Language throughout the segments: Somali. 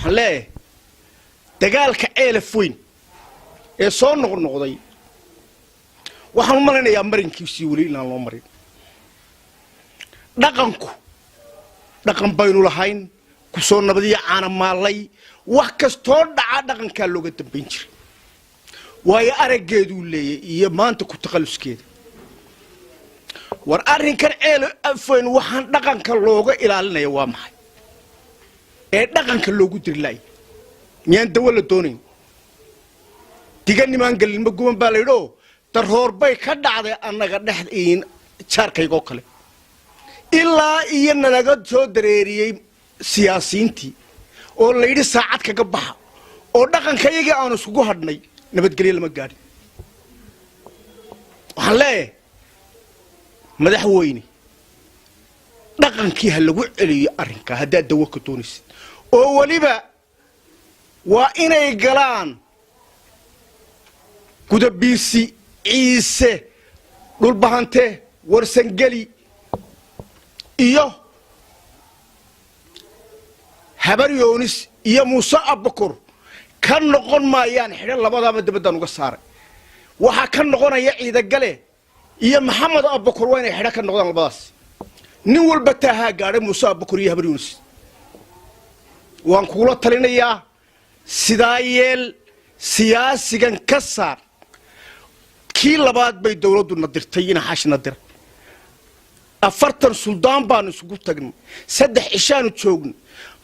حلاه دجالك ألف وين صار نقضي waxaan u maleynayaa marinkiisii wali inaan loo marin dhaqan baynu lahayn ku soo nabadiya caana maalay wax kastoo dhaca dhaqanka looga dambeyn jiray way arageedu leeyahay iyo maanta ku taqaluskeeda war arrinkan afeen waxaan dhaqanka looga ilaalinayo waa maxay ee dhaqanka loogu dirlay miyaan dawla doonayn diga niman galin ma guban baa leeyo darhoor bay ka dhacday annaga dhaxdiin jaarkaygo kale ilaa iyo naga soo dareeriyay siyaasiyiintii oo la yiri saacad kaga baxa oo dhaqankayaga aan isugu hadhnay nabadgelyo lama gaadhin waxaan leeyahay madaxweyne dhaqankii ha lagu celiyo arrinka hadaa dawo ka doonaysid oo waliba waa inay galaan gudabiisi ciise dhulbahante warsangeli iyo habar yoonis iyo muuse abakor ka noqon maayaan xidhan labadaba dabadaan uga saaray waxa ka noqonaya ciida gale iyo maxamed abakor waa inay xidhan ka noqdaan labadaas nin walba taaha gaaray muuse abakor iyo habar yoonis waan kula talinayaa sidaa yeel siyaasigan ka saar kii labaad bay dawladdu nadirtay in xashna dir afartan suldaan baan isugu tagnay saddex ishaan joognay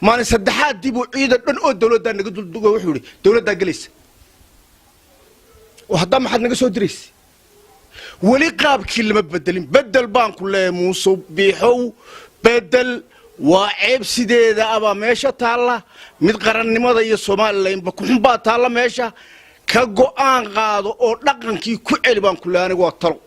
maalin saddexaad dib u ciidan dhan oo dawladda naga duldugo wuxuu yiri dawladda galaysa وهذا ما حد نقصه دريس ولي قاب كل ما بدل بانك ولا موسو بيحو بدل وعيب سيدي ذا أبا ماشى تالا متقرن ماذا يسمع الله بكون باتالا ماشى كجو أنقاض أو لقن كي كل بانك ولا أنا قاتلو